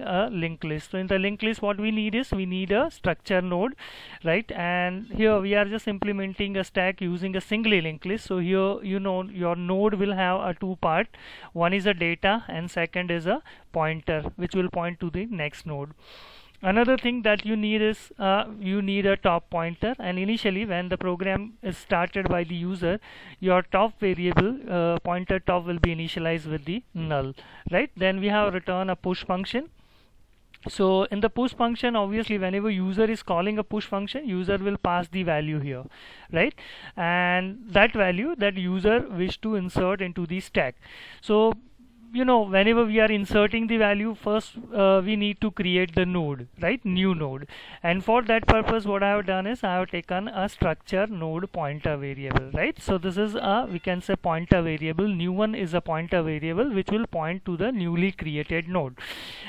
a linked list. So in the linked list, what we need is we need a structure node, right? And here we are just implementing a stack using a singly linked list. So here, you know, your node will have a two part. One is a data and second is a pointer, which will point to the next node. Another thing that you need is you need a top pointer, and initially when the program is started by the user, your top variable pointer top will be initialized with the null, right? Then we have return a push function. So in the push function, obviously whenever user is calling a push function, user will pass the value here, right? And that value that user wish to insert into the stack. So you know, whenever we are inserting the value, first we need to create the node, right? New node. And for that purpose, what I have done is I have taken a structure node pointer variable, right? So this is a, we can say, pointer variable. New one is a pointer variable which will point to the newly created node.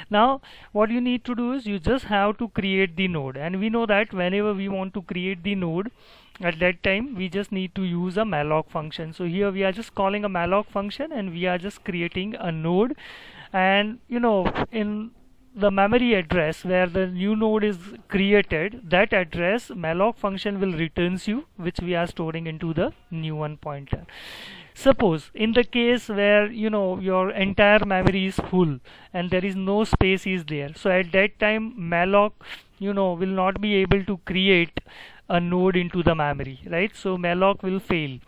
Now what you need to do is you just have to create the node, and we know that whenever we want to create the node, at that time we just need to use a malloc function. So here we are just calling a malloc function and we are just creating a node. And you know, in the memory address where the new node is created, that address malloc function will returns you, which we are storing into the new one pointer. Suppose in the case where, you know, your entire memory is full and there is no space is there, so at that time malloc, you know, will not be able to create a node into the memory, right? So malloc will fail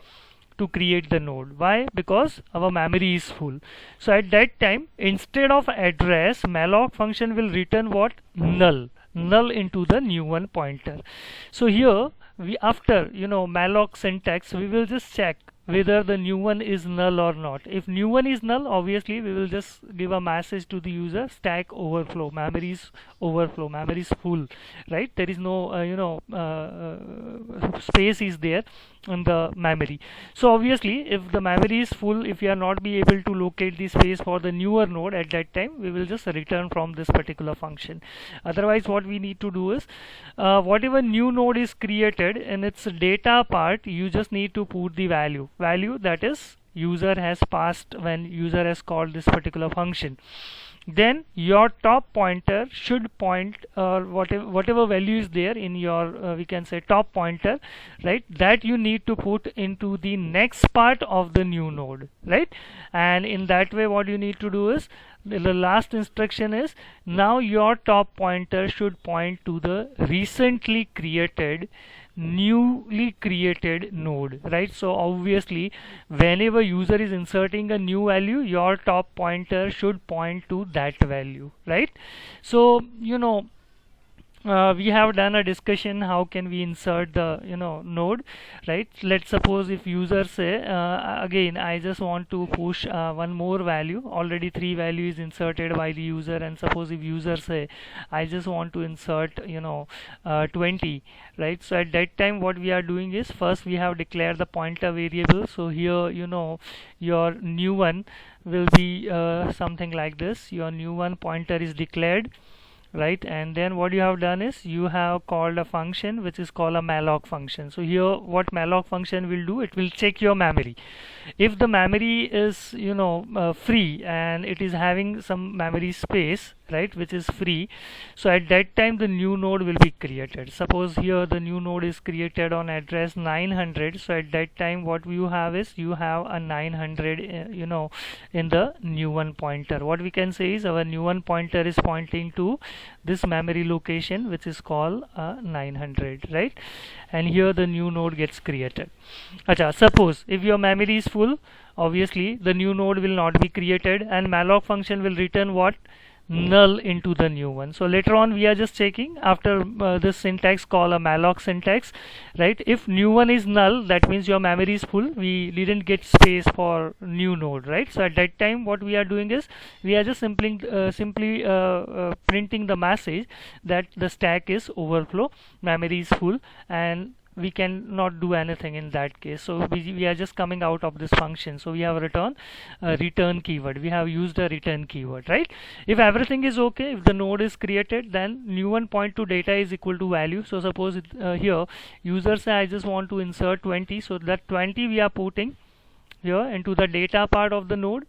to create the node. Why? Because our memory is full. So at that time, instead of address, malloc function will return what? Null into the new one pointer. So here we, after, you know, malloc syntax, we will just check whether the new one is null or not. If new one is null, obviously we will just give a message to the user, stack overflow, memory is overflow, memory is full, right? There is no space is there in the memory. So obviously if the memory is full, if you are not be able to locate the space for the newer node, at that time we will just return from this particular function. Otherwise what we need to do is whatever new node is created in its data part, you just need to put the value that is user has passed when user has called this particular function. Then your top pointer should point whatever value is there in your we can say top pointer, right? That you need to put into the next part of the new node, right? And in that way what you need to do is the last instruction is now your top pointer should point to the recently created newly created node, right? So obviously whenever user is inserting a new value, your top pointer should point to that value, right? So you know, we have done a discussion how can we insert the, you know, node, right? Let's suppose if user say again I just want to push one more value, already 3 values inserted by the user, and suppose if user say I just want to insert, you know, 20, right? So at that time what we are doing is first we have declared the pointer variable. So here, you know, your new one will be something like this. Your new one pointer is declared, right? And then what you have done is you have called a function which is called a malloc function. So here what malloc function will do, it will check your memory. If the memory is, you know, free and it is having some memory space, right, which is free, so at that time the new node will be created. Suppose here the new node is created on address 900, so at that time what you have is you have a 900 you know, in the new one pointer. What we can say is our new one pointer is pointing to this memory location which is called 900, right? And here the new node gets created. Acha, suppose if your memory is full, obviously the new node will not be created and malloc function will return what? Null into the new one. So later on we are just checking after this syntax call a malloc syntax, right? If new one is null, that means your memory is full, we didn't get space for new node, right? So at that time what we are doing is we are just simply printing the message that the stack is overflow, memory is full, and we cannot do anything in that case. So we are just coming out of this function. So we have returned a return keyword. We have used a return keyword, right? If everything is okay, if the node is created, then new one point to data is equal to value. So suppose here user say I just want to insert 20, so that 20 we are putting here into the data part of the node.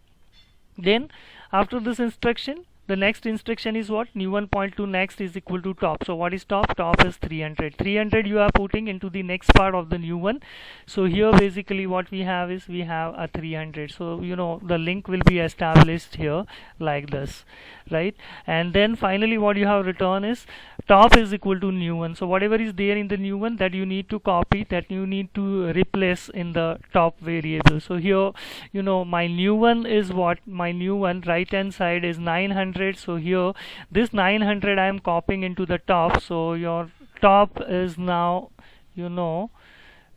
Then after this instruction, the next instruction is what? New1 point to next is equal to top. So what is top? Top is 300. 300 you are putting into the next part of the new1. So here basically what we have is we have a 300. So you know the link will be established here like this, right? And then finally what you have written is top is equal to new1. So whatever is there in the new1, that you need to copy, that you need to replace in the top variable. So here, you know, my new1 is what? My new1 right hand side is 900. So here this 900 I am copying into the top. So your top is now, you know,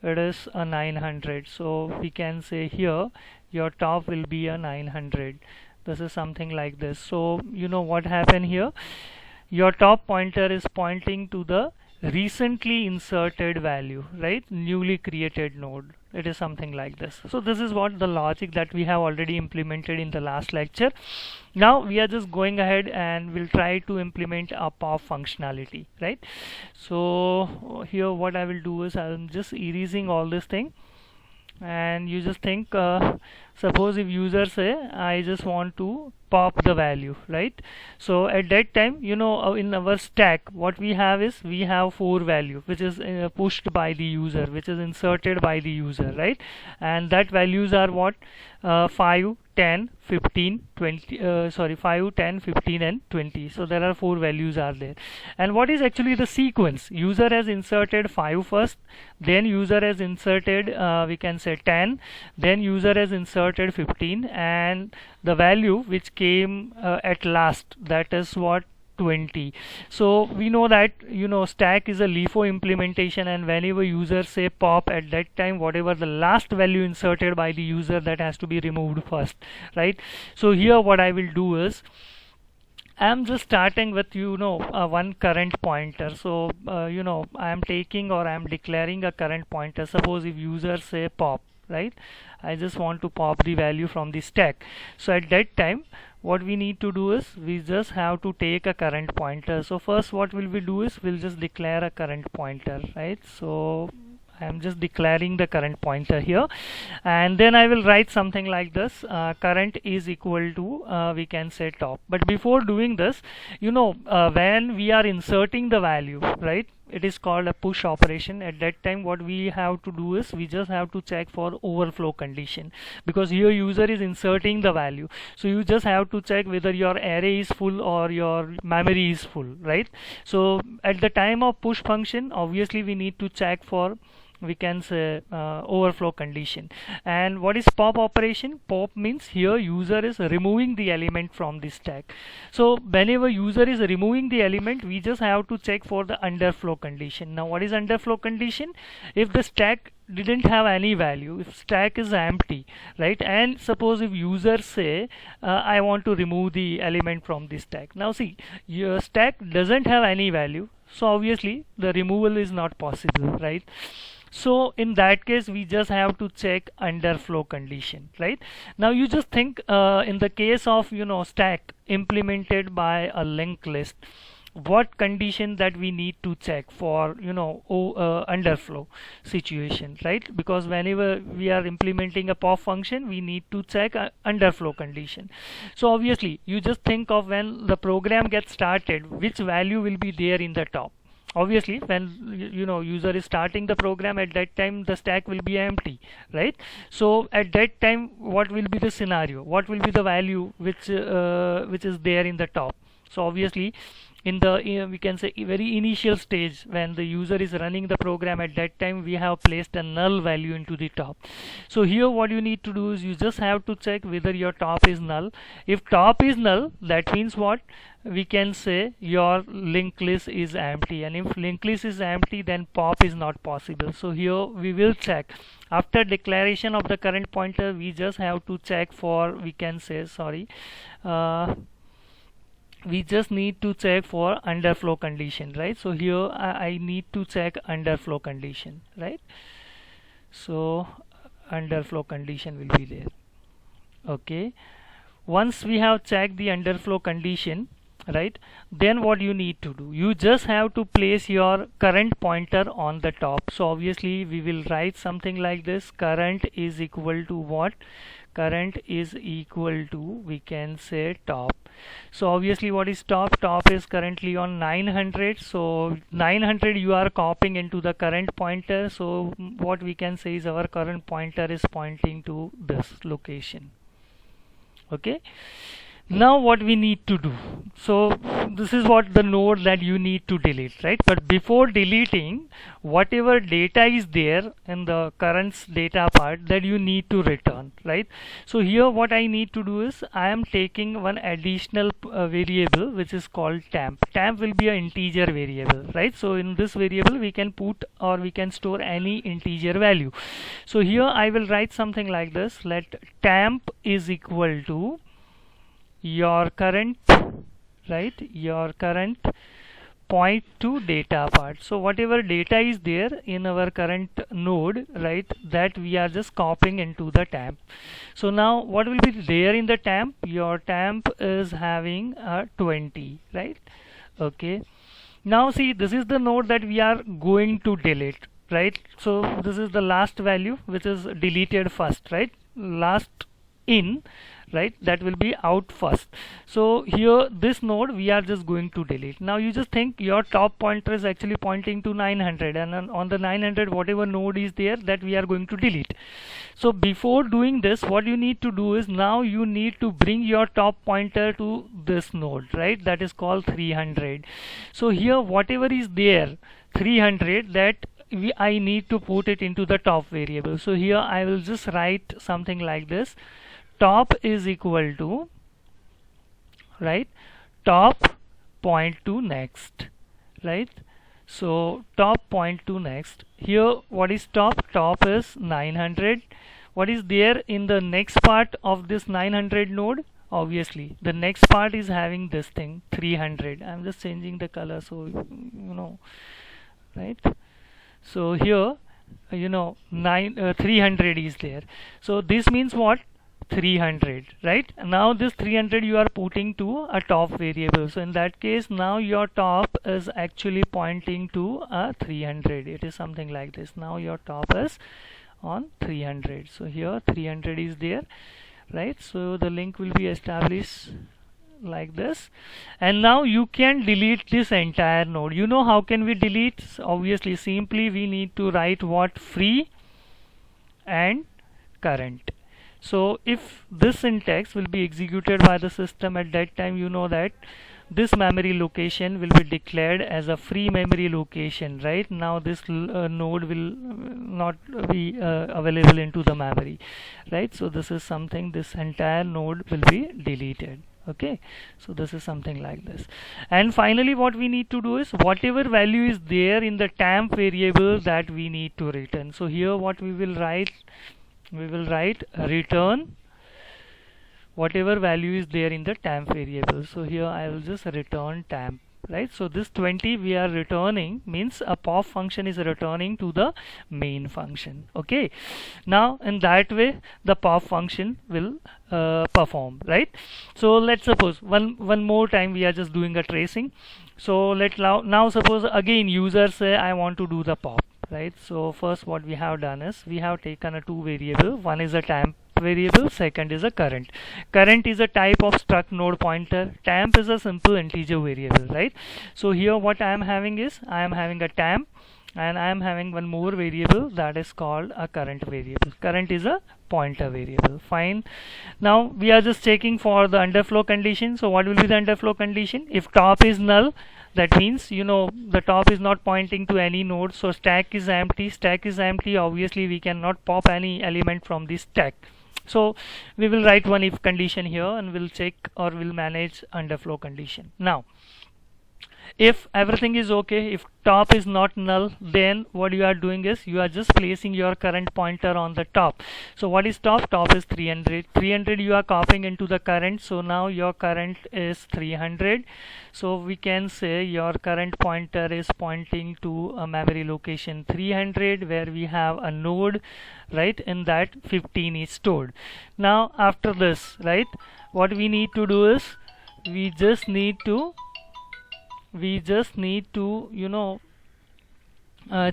it is a 900. So we can say here your top will be a 900. This is something like this. So you know what happened here? Your top pointer is pointing to the recently inserted value, right? Newly created node. It is something like this. So this is what the logic that we have already implemented in the last lecture. Now we are just going ahead and we'll try to implement a pop functionality, right? So here what I will do is I'm just erasing all this thing, and you just think suppose if user say I just want to pop the value, right? So at that time, you know, in our stack what we have is we have 4 value which is pushed by the user, which is inserted by the user, right? And that values are what? 5, 10, 15, 20, sorry, 5, 10, 15 and 20. So there are 4 values are there. And what is actually the sequence? User has inserted 5 first, then user has inserted we can say 10, then user has inserted 15, and the value which came at last, that is what? 20. So we know that, you know, stack is a LIFO implementation, and whenever users say pop, at that time whatever the last value inserted by the user, that has to be removed first, right? So here what I will do is I'm just starting with, you know, one current pointer. So you know, I am taking or I am declaring a current pointer. Suppose if user say pop, right? I just want to pop the value from the stack. So at that time what we need to do is we just have to take a current pointer. So first what will we do is we'll just declare a current pointer, right? So I am just declaring the current pointer here, and then I will write something like this: current is equal to we can say top. But before doing this, you know, when we are inserting the value, right, it is called a push operation. At that time what we have to do is we just have to check for overflow condition, because here user is inserting the value. So you just have to check whether your array is full or your memory is full, right? So at the time of push function, obviously we need to check for, we can say, overflow condition. And what is pop operation? Pop means here user is removing the element from the stack. So whenever user is removing the element, we just have to check for the underflow condition. Now what is underflow condition? If the stack didn't have any value, if stack is empty, right, and suppose if user say I want to remove the element from the stack. Now see, your stack doesn't have any value, so obviously the removal is not possible, right? So in that case we just have to check underflow condition, right? Now you just think in the case of, you know, stack implemented by a linked list, what condition that we need to check for, you know, underflow situation, right? Because whenever we are implementing a pop function, we need to check underflow condition. So obviously you just think of when the program gets started, which value will be there in the top. Obviously when, you know, user is starting the program, at that time the stack will be empty, right? So at that time what will be the scenario? What will be the value which is there in the top? So obviously in the we can say very initial stage, when the user is running the program, at that time we have placed a null value into the top. So here what you need to do is you just have to check whether your top is null. If top is null, that means what? We can say your linked list is empty, and if linked list is empty, then pop is not possible. So here we will check after declaration of the current pointer, we just have to check for, we can say, sorry, we just need to check for underflow condition, right? So here I need to check underflow condition, right? So underflow condition will be there. Okay, once we have checked the underflow condition, right, then what you need to do, you just have to place your current pointer on the top. So obviously we will write something like this: current is equal to what? current is equal to, we can say, top. So obviously what is top? Top is currently on 900, so 900 you are copying into the current pointer, so what we can say is our current pointer is pointing to this location. Okay, now what we need to do, so this is what the node that you need to delete, right? But before deleting, whatever data is there in the currents data part, that you need to return, right? So here what I need to do is I am taking one additional variable which is called temp. Temp will be an integer variable, right? So in this variable we can put or we can store any integer value. So here I will write something like this: let temp is equal to your current, right, your current point to data part. So whatever data is there in our current node, right, that we are just copying into the temp. So now what will be there in the temp? Your temp is having a 20, right? Okay, now see, this is the node that we are going to delete, right? So this is the last value which is deleted first, right? Last in, right, that will be out first. So here this node we are just going to delete. Now you just think your top pointer is actually pointing to 900, and on the 900 whatever node is there, that we are going to delete. So before doing this, what you need to do is now you need to bring your top pointer to this node, right, that is called 300. So here whatever is there 300, that I need to put it into the top variable. So here I will just write something like this: top is equal to, right, top point to next, right? So top point to next. Here what is top? Top is 900. What is there in the next part of this 900 node? Obviously the next part is having this thing 300. I'm just changing the color so you know, right? So here 300 is there. So this means what? 300, right? Now this 300 you are putting to a top variable. So in that case now your top is actually pointing to a 300. It is something like this. Now your top is on 300. So here 300 is there, right? So the link will be established like this, and now you can delete this entire node. You know how can we delete? Obviously simply we need to write what? Free and current. So if this syntax will be executed by the system, at that time you know that this memory location will be declared as a free memory location, right? Now this node will not be available into the memory, right? So this is something, this entire node will be deleted. Okay, so this is something like this. And finally what we need to do is whatever value is there in the temp variable, that we need to return. So here what we will write? We will write return whatever value is there in the temp variable. So here I will just return temp, right? So this 20 we are returning means a pop function is returning to the main function. Okay, now in that way the pop function will perform, right? So let's suppose one more time we are just doing a tracing. So let now suppose again user say I want to do the pop, right? So first what we have done is we have taken a two variable. One is a temp variable, second is a current. Current is a type of struct node pointer. Temp is a simple integer variable, right? So here what I am having is I am having a temp, and I am having one more variable that is called a current variable. Current is a pointer variable. Fine. Now we are just checking for the underflow condition. So what will be the underflow condition? If top is null, that means the top is not pointing to any node, so stack is empty. Stack is empty, obviously we cannot pop any element from the stack. So we will write one if condition here, and we'll check or we'll manage underflow condition. Now if everything is okay, if top is not null, then what you are doing is you are just placing your current pointer on the top. So what is top? Top is 300. 300 you are copying into the current, so now your current is 300. So we can say your current pointer is pointing to a memory location 300 where we have a node, right? In that 15 is stored. Now after this, right, what we need to do is we just need to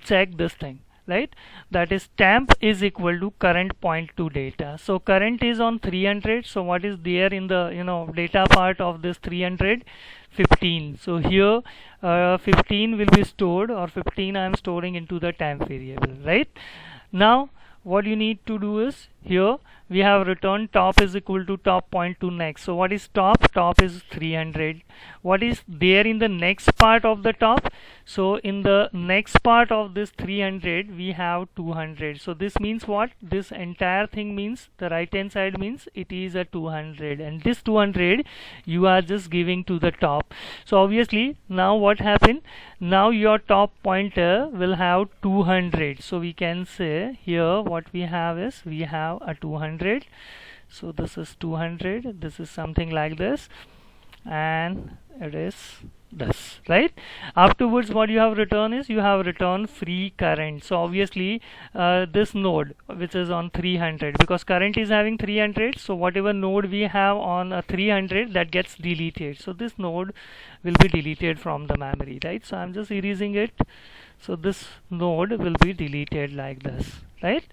check this thing, right? That is temp is equal to current point to data. So current is on 300. So what is there in the data part of this 300? 15. So here 15 will be stored, or 15 I am storing into the temp variable, right? Now what you need to do is, here we have returned top is equal to top point to next. So what is top? Top is 300. What is there in the next part of the top? So in the next part of this 300 we have 200. So this means what? This entire thing means, the right hand side means it is a 200, and this 200 you are just giving to the top. So obviously now what happened? Now your top pointer will have 200. So we can say here what we have is, we have a 200. So this is 200, this is something like this, and it is this, right? Afterwards what you have returned is, you have returned free current. So obviously this node which is on 300, because current is having 300, so whatever node we have on a 300, that gets deleted. So this node will be deleted from the memory, right? So I'm just erasing it. So this node will be deleted like this, right?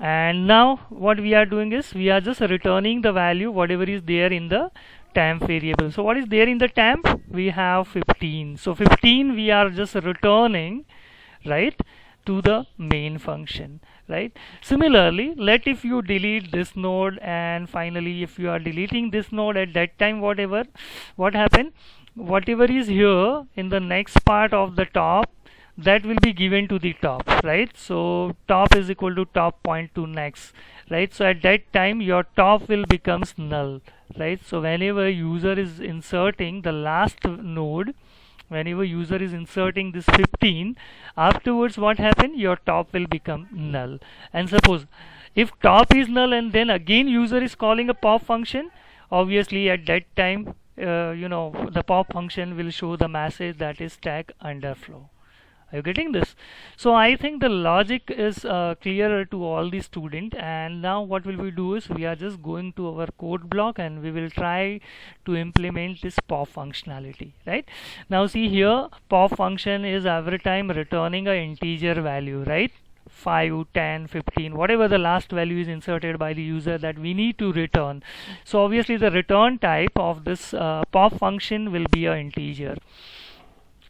And now what we are doing is, we are just returning the value whatever is there in the temp variable. So what is there in the temp? We have 15. So 15 we are just returning, right, to the main function, right? Similarly, let if you delete this node, and finally if you are deleting this node, at that time what happened? Whatever is here in the next part of the top, that will be given to the top, right? So top is equal to top point to next, right? So at that time your top will becomes null, right? So whenever user is inserting the last node, whenever user is inserting this 15, afterwards what happened? Your top will become null. And suppose if top is null and then again user is calling a pop function, obviously at that time the pop function will show the message that is stack underflow. Are you getting this? So I think the logic is clearer to all the student. And now what will we do is, we are just going to our code block and we will try to implement this pop functionality, right? Now see here, pop function is every time returning an integer value, right? 5, 10, 15, whatever the last value is inserted by the user, that we need to return. So obviously the return type of this pop function will be an integer.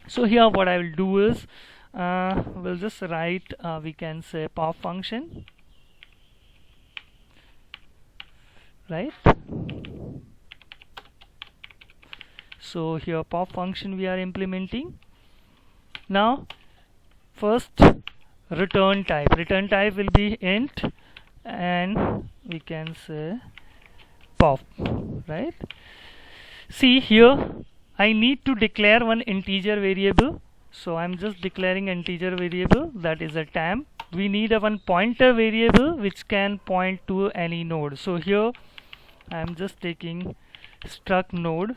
So here what I will do is, we'll just write, we can say pop function, right? So here pop function we are implementing. Now first return type will be int, and we can say pop, right? See here, I need to declare one integer variable. So I'm just declaring integer variable, that is a temp. We need a one pointer variable which can point to any node. So here I'm just taking struct node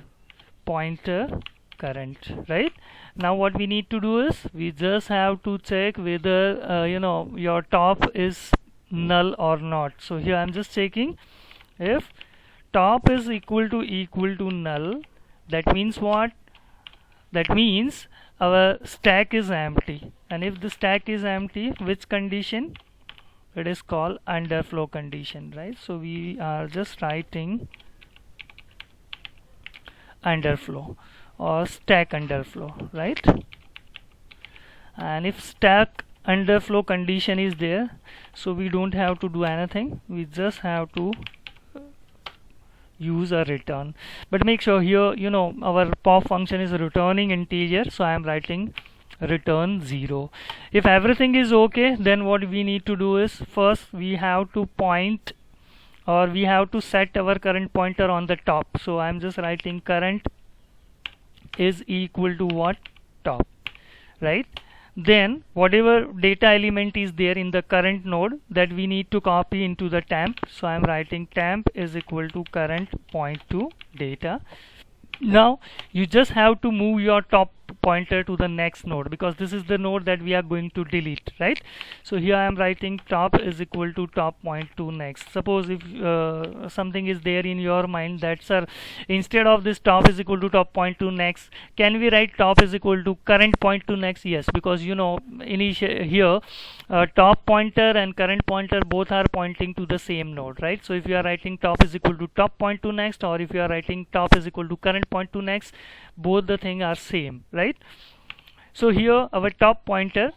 pointer current, right? Now what we need to do is, we just have to check whether your top is null or not. So here I'm just checking if top is equal to null. That means what? That means our stack is empty. And if the stack is empty, which condition? It is called underflow condition, right? So we are just writing underflow or stack underflow, right? And if stack underflow condition is there, so we don't have to do anything, we just have to use a return. But make sure here our pop function is returning integer, so I am writing return 0. If everything is okay, then what we need to do is, first we have to point, or we have to set our current pointer on the top. So I am just writing current is equal to what? Top, right? Then whatever data element is there in the current node, that we need to copy into the temp. So I am writing temp is equal to current point to data. Now you just have to move your top pointer to the next node, because this is the node that we are going to delete, right? So here I am writing top is equal to top point to next. Suppose if something is there in your mind that, sir, instead of this top is equal to top point to next, can we write top is equal to current point to next? Yes, because you know here top pointer and current pointer both are pointing to the same node, right? So if you are writing top is equal to top point to next, or if you are writing top is equal to current point to next, both the thing are same, right? So here our top pointer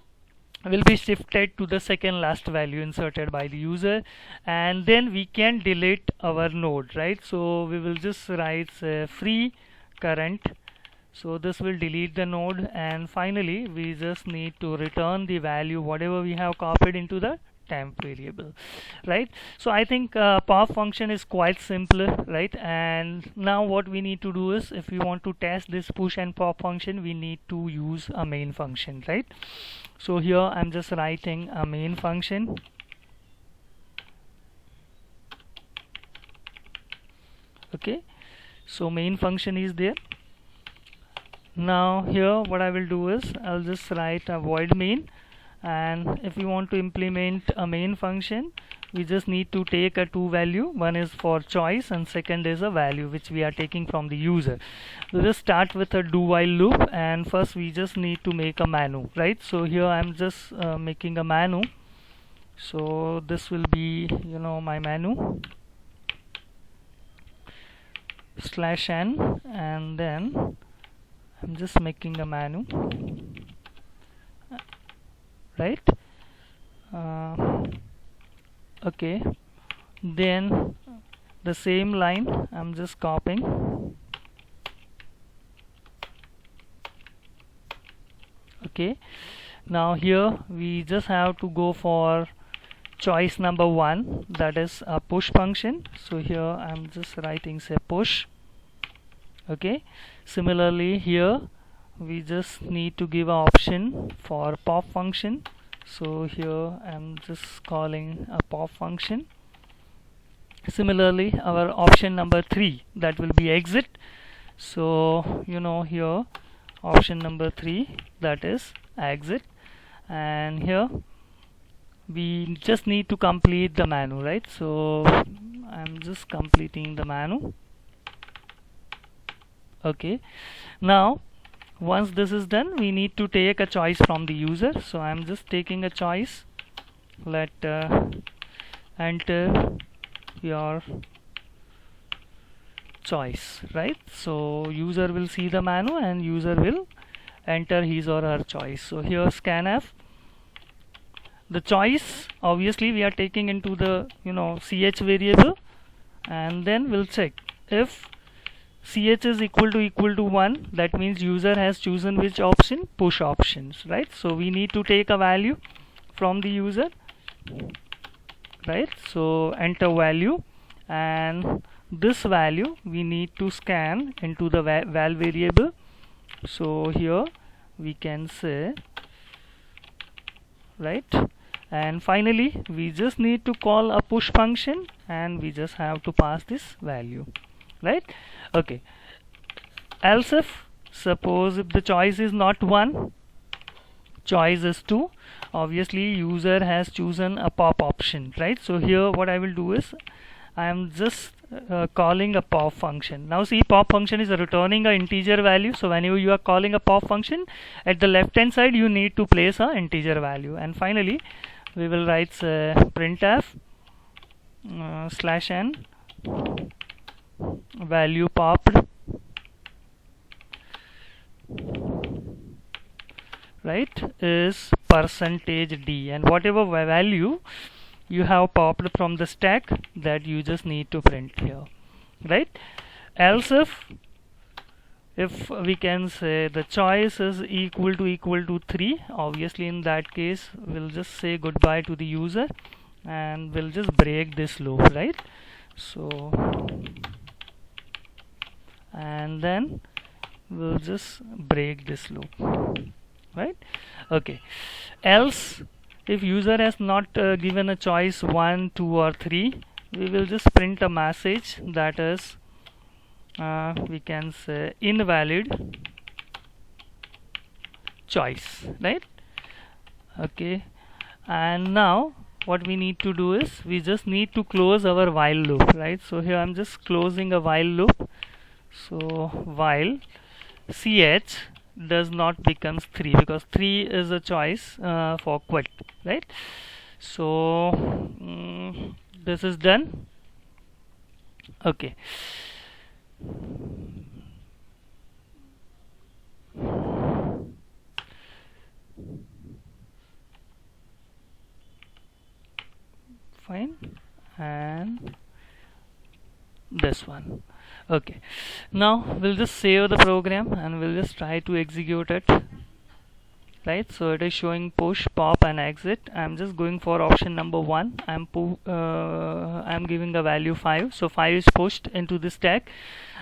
will be shifted to the second last value inserted by the user, and then we can delete our node, right? So we will just write free current, so this will delete the node, and finally we just need to return the value whatever we have copied into the temp variable, right? So I think pop function is quite simple, right? And now what we need to do is, if we want to test this push and pop function, we need to use a main function, right? So here I'm just writing a main function. Okay, so main function is there. Now here what I will do is, I'll just write a void main, and if we want to implement a main function, we just need to take a two value. One is for choice and second is a value which we are taking from the user. We'll just start with a do while loop, and first we just need to make a menu, right? So here I'm just making a menu. So this will be, you know, my menu /n, and then I'm just making a menu, right? Okay, then the same line I'm just copying. Okay, now here we just have to go for choice number one, that is a push function. So here I'm just writing say push. Okay, similarly here we just need to give an option for pop function. So here I'm just calling a pop function. Similarly our option number 3, that will be exit. So you know, here option number 3, that is exit, and here we just need to complete the menu, right? So I'm just completing the menu. Okay, now once this is done, we need to take a choice from the user. So I'm just taking a choice. Let enter your choice, right? So user will see the menu and user will enter his or her choice. So here scanf, the choice obviously we are taking into the, you know, ch variable, and then we'll check if ch is equal to 1, that means user has chosen which option? Push options, right? So we need to take a value from the user, right? So enter value, and this value we need to scan into the val variable. So here we can say, right? And finally we just need to call a push function, and we just have to pass this value, right? Okay, else if, suppose if the choice is not 1, choice is 2, obviously user has chosen a pop option, right? So here what I will do is, I am just calling a pop function. Now see, pop function is returning an integer value. So whenever you are calling a pop function, at the left hand side you need to place an integer value. And finally we will write printf /n value popped, right, is %d, and whatever value you have popped from the stack, that you just need to print here, right? Else if we can say the choice is equal to 3, obviously in that case we'll just say goodbye to the user and we'll just break this loop, right? So and then we'll just break this loop, right? Okay, else if user has not given a choice 1, 2 or 3, we will just print a message that is we can say invalid choice, right? Okay, and now what we need to do is we just need to close our while loop, right? So here I'm just closing a while loop. So while ch does not becomes 3, because 3 is a choice for quit, right? So this is done. Okay, fine, and this one. Okay, now we'll just save the program and we'll just try to execute it, right? So it is showing push, pop and exit. I'm just going for option number 1. I'm giving a value 5, so 5 is pushed into the stack.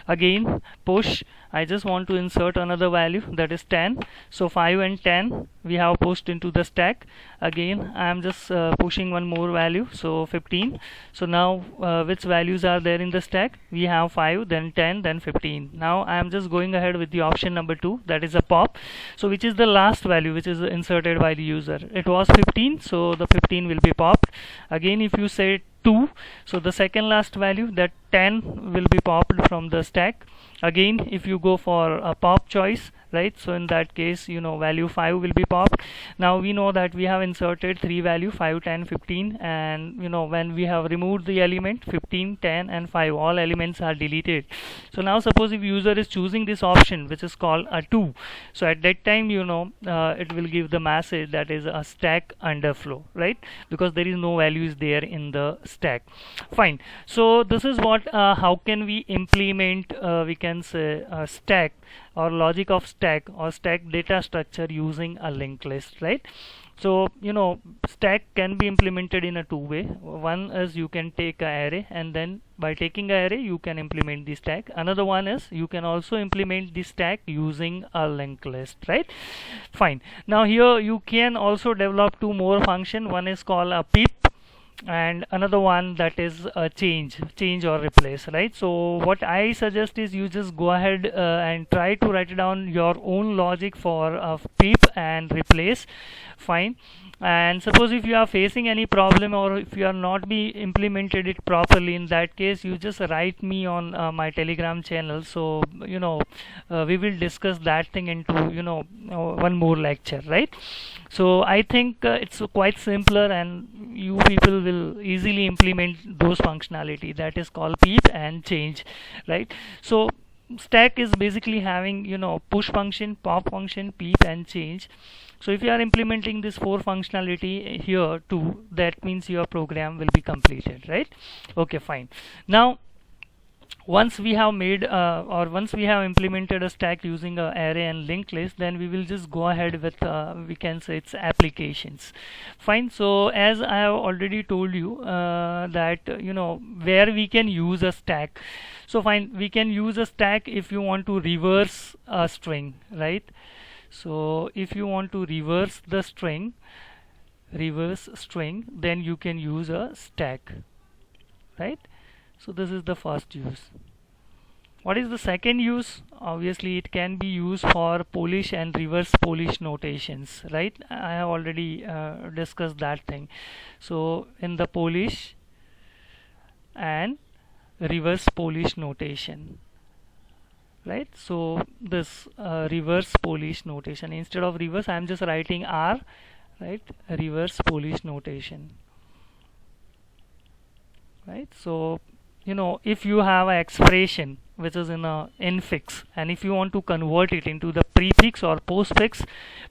Again push, I just want to insert another value, that is 10, so 5 and 10 we have pushed into the stack. Again I am just pushing one more value, so 15. So now which values are there in the stack? We have 5, then 10, then 15. Now I am just going ahead with the option number 2, that is a pop. So which is the last value which is inserted by the user? It was 15, so the 15 will be popped. Again if you say 2, so the second last value, that 10 will be popped from the stack. Again if you go for a pop choice, right, so in that case value 5 will be popped. Now we know that we have inserted 3 value, 5, 10, 15, and when we have removed the element 15, 10 and 5, all elements are deleted. So now suppose if user is choosing this option which is called a 2, so at that time it will give the message that is a stack underflow, right, because there is no values there in the stack. Fine, so this is what how can we implement we can say a stack or logic of stack or stack data structure using a linked list, right? So stack can be implemented in a two way. One is you can take an array, and then by taking an array you can implement the stack. Another one is you can also implement the stack using a linked list, right? Fine, now here you can also develop two more function. One is called a peep, and another one that is a change or replace, right? So what I suggest is you just go ahead and try to write down your own logic for peep and replace. Fine, and suppose if you are facing any problem or if you are not be implemented it properly, in that case you just write me on my Telegram channel, so we will discuss that thing into one more lecture, right? So I think it's quite simpler and you people will easily implement those functionality, that is called peep and change, right? So stack is basically having push function, pop function, peep and change. So if you are implementing this 4 functionality here too, that means your program will be completed, right? Okay, fine. Now once we have made or once we have implemented a stack using a array and linked list, then we will just go ahead with we can say it's applications. Fine, so as I have already told you that where we can use a stack. So fine, we can use a stack if you want to reverse a string, right? So if you want to reverse the string, then you can use a stack, right? So this is the first use. What is the second use? Obviously it can be used for Polish and reverse Polish notations, right? I have already discussed that thing. So in the Polish and reverse Polish notation, right? So this reverse Polish notation, instead of reverse I am just writing R, right? Reverse Polish notation, right? So if you have an expression which is in a infix, and if you want to convert it into the prefix or postfix,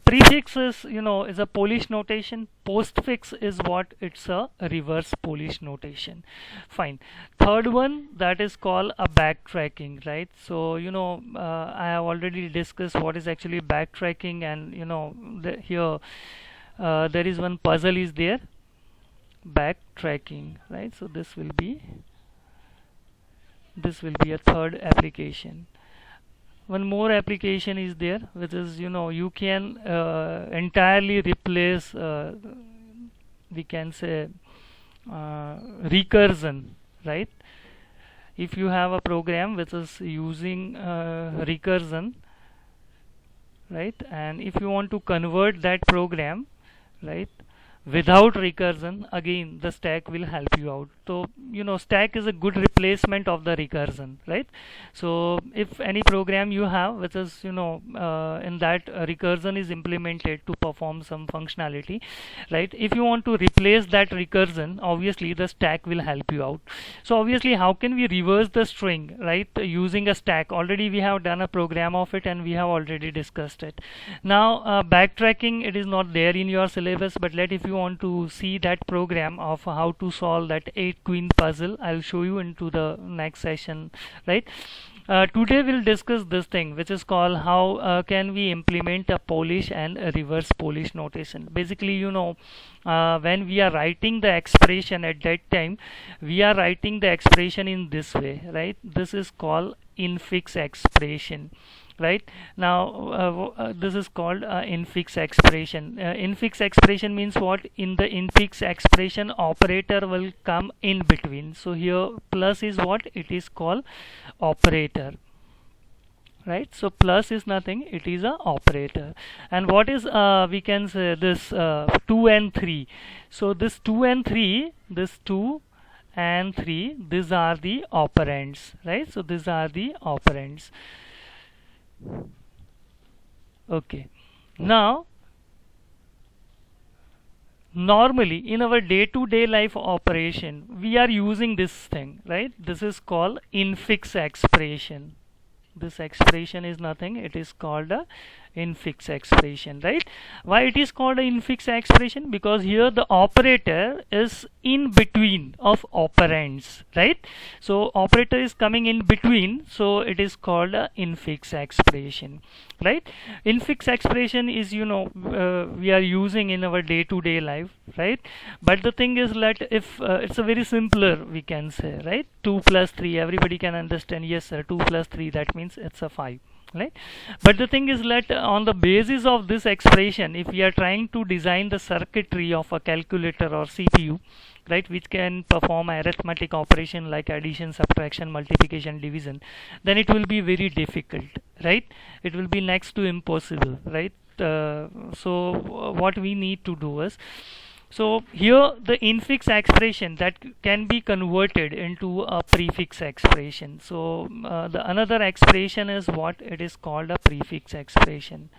prefix is is a Polish notation, postfix is what, it's a reverse Polish notation. Fine, third one, that is called a backtracking, right? So I have already discussed what is actually backtracking, and here there is one puzzle is there, backtracking, right? So this will be a third application. One more application is there, which is you can entirely replace we can say recursion, right? If you have a program which is using recursion, right? And if you want to convert that program, right, without recursion, again the stack will help you out. So stack is a good replacement of the recursion, right? So if any program you have which is in that recursion is implemented to perform some functionality, right, if you want to replace that recursion, obviously the stack will help you out. So obviously, how can we reverse the string, right, using a stack? Already we have done a program of it and we have already discussed it. Now backtracking, it is not there in your syllabus, but if you want to see that program of how to solve that 8 queen puzzle, I'll show you into the next session, right? Today we'll discuss this thing, which is called how can we implement a Polish and a reverse Polish notation. Basically, when we are writing the expression at that time, we are writing the expression in this way, right? This is called infix expression. Right now, this is called infix expression. Infix expression means what? In the infix expression, operator will come in between. So here plus is what? It is called operator, right? So plus is nothing, it is a operator. And what is we can say this 2 and 3. So this 2 and 3, this 2 and 3, these are the operands, right? So these are the operands. Okay, now normally in our day-to-day life operation we are using this thing, right? This is called infix expression. This expression is nothing, it is called a infix expression, right? Why it is called a infix expression? Because here the operator is in between of operands, right? So operator is coming in between, so it is called a infix expression, right? Infix expression is we are using in our day-to-day life, right? But the thing is that if it's a very simpler, we can say, right? 2 plus 3, everybody can understand, yes sir, 2 plus 3, that means it's a 5, right? But the thing is that on the basis of this expression, if we are trying to design the circuitry of a calculator or CPU, right, which can perform arithmetic operation like addition, subtraction, multiplication, division, then it will be very difficult, right? It will be next to impossible, right? So what we need to do is, so here the infix expression that can be converted into a prefix expression. So the another expression is what? It is called a prefix expression.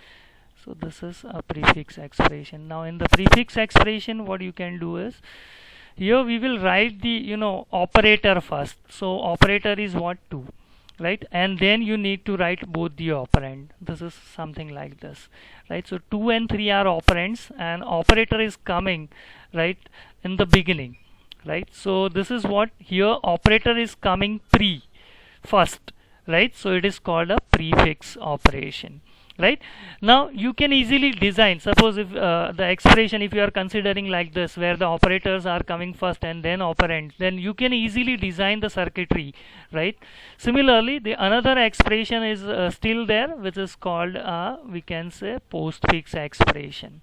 So this is a prefix expression. Now in the prefix expression, what you can do is, here we will write the operator first. So operator is what? 2, right? And then you need to write both the operand. This is something like this, right? So 2 and 3 are operands and operator is coming right in the beginning, right? So this is what here operator is coming first, right? So it is called a prefix operation, right? Now you can easily design, suppose if the expression, if you are considering like this, where the operators are coming first and then operands, then you can easily design the circuitry, right? Similarly, the another expression is still there, which is called we can say postfix expression.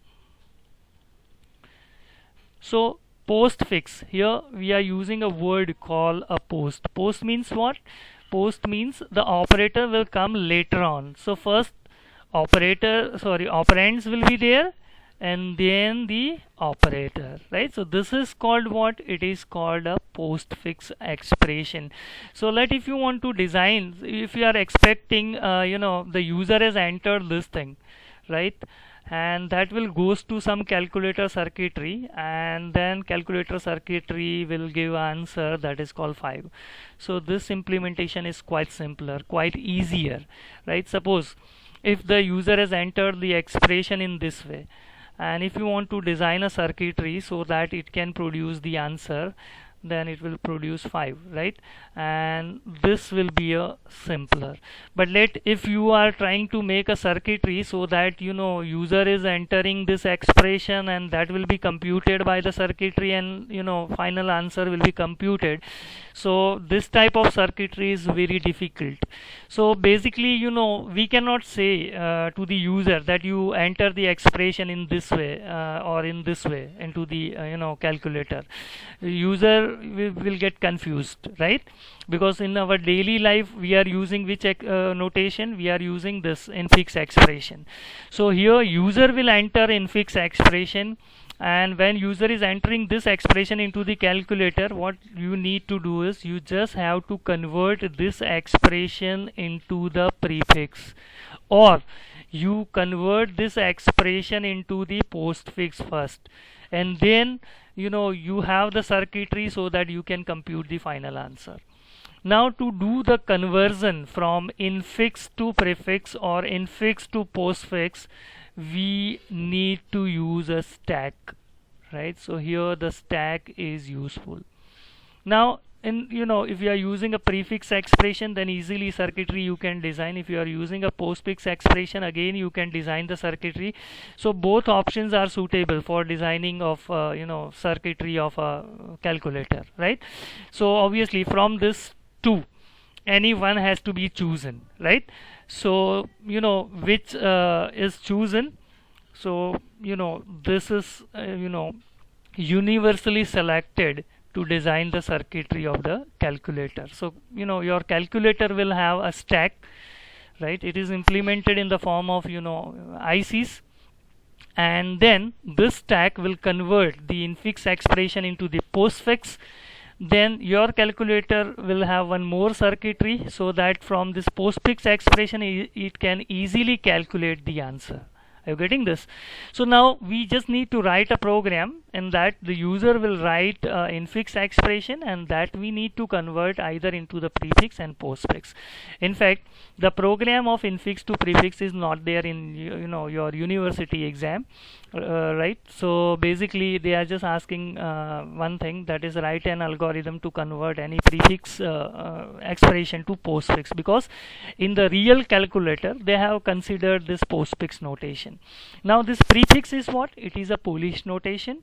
So postfix, here we are using a word called a post. Post means what? Post means the operator will come later on. So first operands will be there and then the operator, right? So this is called what? It is called a postfix expression. So if you want to design, if you are expecting the user has entered this thing, right, and that will goes to some calculator circuitry, and then calculator circuitry will give answer that is called 5. So this implementation is quite simpler, quite easier, right? Suppose if the user has entered the expression in this way, and if you want to design a circuitry so that it can produce the answer, then it will produce 5, right? And this will be a simpler. But if you are trying to make a circuitry so that user is entering this expression and that will be computed by the circuitry, and final answer will be computed, so this type of circuitry is very difficult. So basically we cannot say to the user that you enter the expression in this way or in this way into the calculator. User we will get confused, right? Because in our daily life we are using which notation? We are using this infix expression. So here user will enter infix expression, and when user is entering this expression into the calculator, what you need to do is you just have to convert this expression into the prefix, or you convert this expression into the postfix first, and then you have the circuitry so that you can compute the final answer. Now to do the conversion from infix to prefix or infix to postfix, we need to use a stack, right? So here the stack is useful. Now if you are using a prefix expression, then easily circuitry you can design. If you are using a postfix expression, again you can design the circuitry. So both options are suitable for designing of circuitry of a calculator, right? So obviously from this two, any one has to be chosen, right? So which is chosen. So this is universally selected to design the circuitry of the calculator. So your calculator will have a stack, right? It is implemented in the form of ICs, and then this stack will convert the infix expression into the postfix. Then your calculator will have one more circuitry, so that from this postfix expression it can easily calculate the answer. Are you getting this? So now we just need to write a program, and that the user will write infix expression, and that we need to convert either into the prefix and postfix. In fact, the program of infix to prefix is not there in your university exam, right? So basically they are just asking one thing, that is write an algorithm to convert any prefix expression to postfix, because in the real calculator they have considered this postfix notation. Now this prefix is what? It is a Polish notation.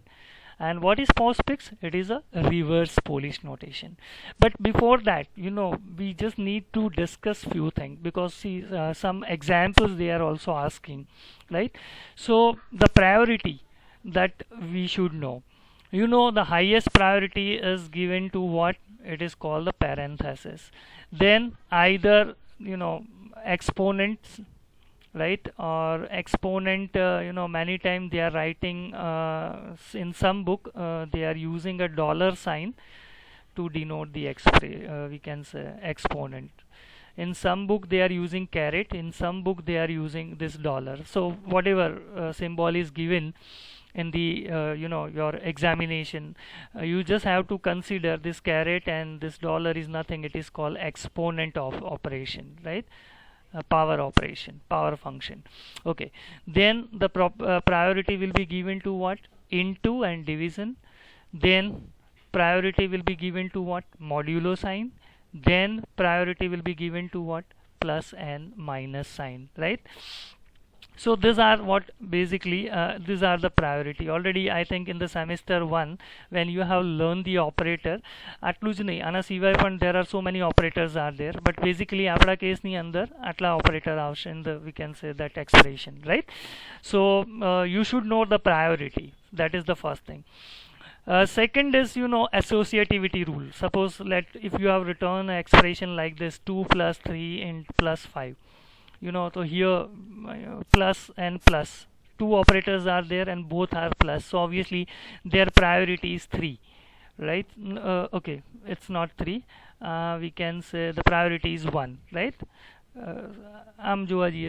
And what is postfix? It is a reverse Polish notation. But before that, we just need to discuss few things, because see, some examples they are also asking, right? So the priority that we should know, the highest priority is given to what? It is called the parenthesis. Then either exponents, right, or exponent, many times they are writing in some book they are using a dollar sign to denote the we can say exponent. In some book they are using caret, in some book they are using this dollar. So whatever symbol is given in the your examination, you just have to consider this caret, and this dollar is nothing, it is called exponent of operation, right? Power operation, power function. Okay, then the priority will be given to what? Into and division. Then priority will be given to what? Modulo sign. Then priority will be given to what? Plus and minus sign, right? So these are what basically these are the priority. Already I think in the semester 1, when you have learned the operator, આટલું જ નહીં, આના સિવાય પણ there are so many operators are there, but basically આપણા કેસની અંદર આટલા operator આવશે in the, we can say, that expression, right? So you should know the priority. That is the first thing. Second is associativity rule. Suppose if you have written an expression like this, 2 plus 3 and plus 5, so here plus and plus, two operators are there and both are plus, so obviously their priority is 3, right? Okay, it's not 3, we can say the priority is 1, right?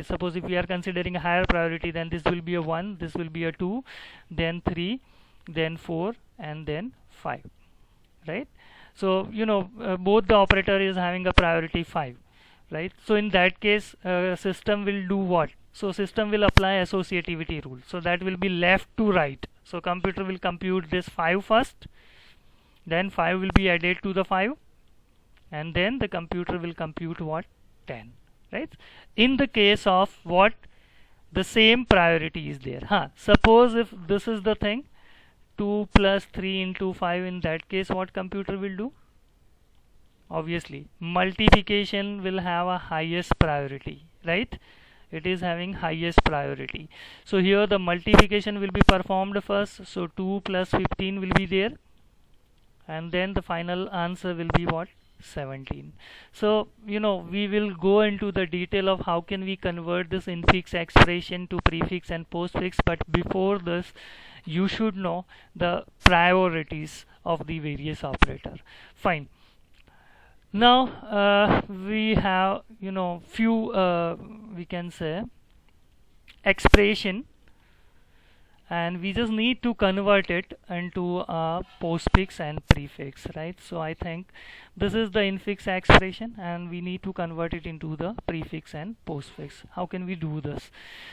Suppose if we are considering a higher priority, then this will be a 1, this will be a 2, then 3, then 4, and then 5, right? So both the operator is having a priority 5, right? So in that case system will do what? So system will apply associativity rule, so that will be left to right. So computer will compute this 5 first, then 5 will be added to the 5, and then the computer will compute what? 10, right? In the case of what? The same priority is there. Suppose if this is the thing, 2 plus 3 into 5, in that case what computer will do? Obviously multiplication will have a highest priority, right? It is having highest priority. So here the multiplication will be performed first. So 2 plus 15 will be there, and then the final answer will be what? 17. So we will go into the detail of how can we convert this infix expression to prefix and postfix, but before this you should know the priorities of the various operator. Fine. Now we have few we can say expression, and we just need to convert it into a postfix and prefix, right? So I think this is the infix expression and we need to convert it into the prefix and postfix. How can we do this?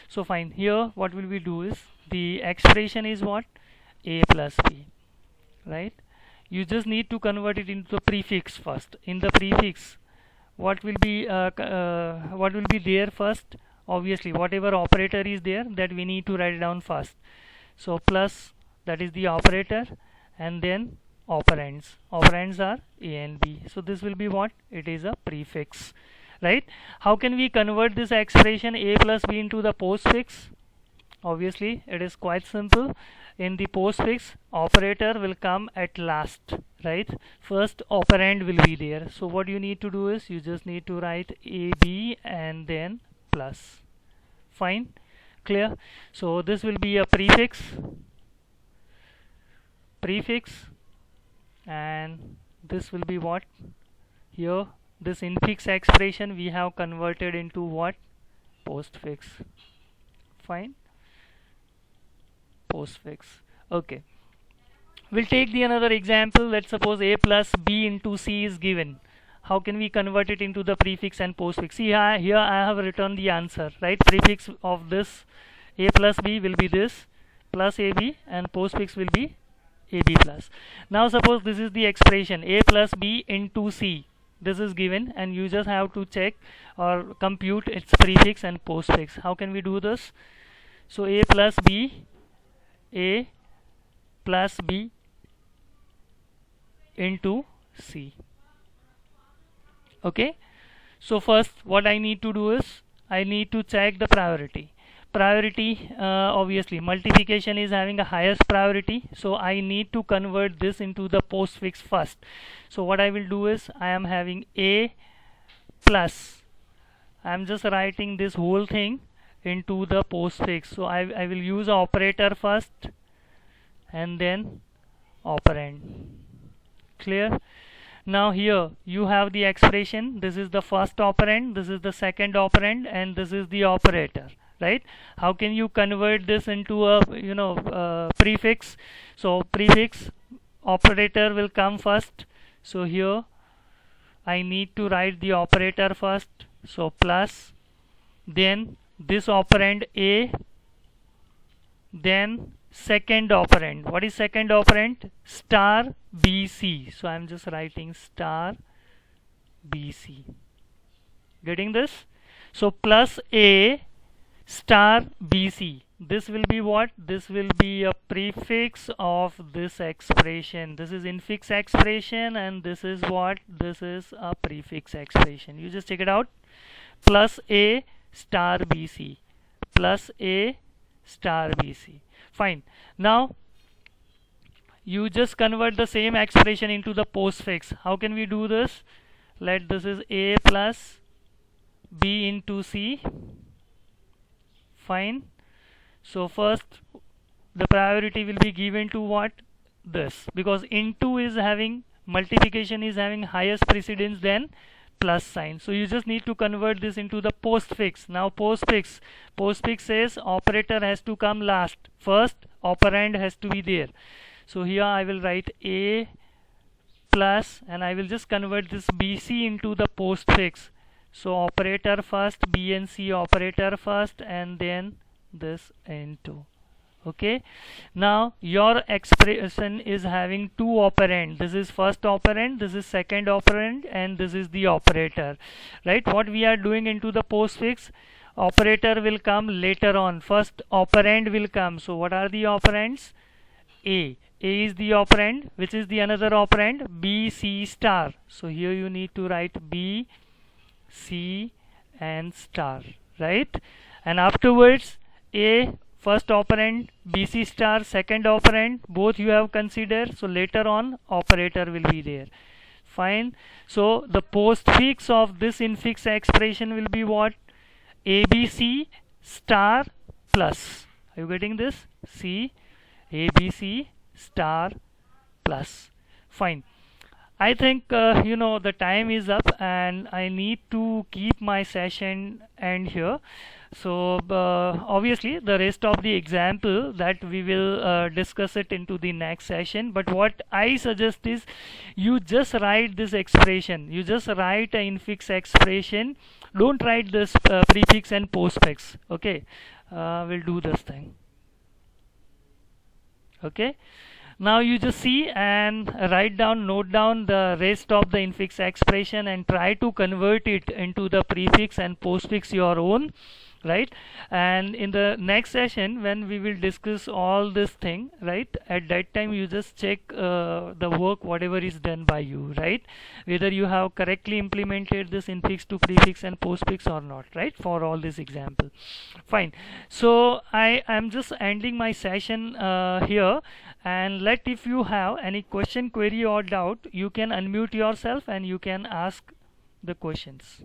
So fine, here what will we do is, the expression is what? A plus B, right? You just need to convert it into the prefix first. In the prefix, what will be there first? Obviously whatever operator is there, that we need to write it down first. So plus, that is the operator, and then operands. Operands are A and B. So this will be what? It is a prefix, right? How can we convert this expression A plus B into the postfix? Obviously it is quite simple. In the postfix, operator will come at last, right? First operand will be there. So what you need to do is, you just need to write AB and then plus. Fine, clear? So this will be a prefix, and this will be what? Here this infix expression we have converted into what? Postfix. Fine, postfix. Okay, we'll take the another example. Let's suppose A plus B into C is given. How can we convert it into the prefix and postfix? See, here I have written the answer, right? Prefix of this A plus B will be this plus AB, and postfix will be AB plus. Now suppose this is the expression A plus B into C. This is given, and you just have to check or compute its prefix and postfix. How can we do this? So A plus B into C. Okay, so first what I need to do is, I need to check the priority. Obviously multiplication is having a highest priority, so I need to convert this into the postfix first. So what I will do is, I am having A plus, I am just writing this whole thing into the postfix. So I will use operator first and then operand. Clear? Now here you have the expression. This is the first operand, this is the second operand, and this is the operator, right? How can you convert this into a prefix? So prefix, operator will come first. So here I need to write the operator first. So plus, then this operand A, then second operand. What is second operand? Star BC. So I'm just writing star BC. Getting this? So plus A star BC. This will be what? This will be a prefix of this expression. This is infix expression, and this is what? This is a prefix expression. You just check it out. Plus A star BC. Plus A star BC. Fine. Now you just convert the same expression into the postfix. How can we do this? Let this is A plus B into C. Fine. So first the priority will be given to what? This, because into is having, multiplication is having highest precedence than plus sign. So you just need to convert this into the postfix. Now postfix says operator has to come last, first operand has to be there. So here I will write A plus, and I will just convert this BC into the postfix. So operator first, B and C operator first, and then this into. Okay, now your expression is having two operand. This is first operand, this is second operand, and this is the operator, right? What we are doing into the postfix, operator will come later on, first operand will come. So what are the operands? A is the operand. Which is the another operand? B, C star. So here you need to write B, C and star, right? And afterwards A first operand BC star, second operand, both you have considered, so later on operator will be there. Fine. So the postfix of this infix expression will be what? ABC star plus. Are you getting this? C ABC star plus. Fine. I think the time is up and I need to keep my session end here. So obviously the rest of the example that we will discuss it into the next session, but what I suggest is you just write this expression, you just write an infix expression, don't write this prefix and postfix. Okay, we'll do this thing. Okay, now you just see and write down, note down the rest of the infix expression and try to convert it into the prefix and postfix your own, right? And in the next session when we will discuss all this thing, right, at that time you just check the work whatever is done by you, right, whether you have correctly implemented this infix to prefix and postfix or not, right, for all this example. Fine. So I am just ending my session here, and let if you have any question, query or doubt, you can unmute yourself and you can ask the questions.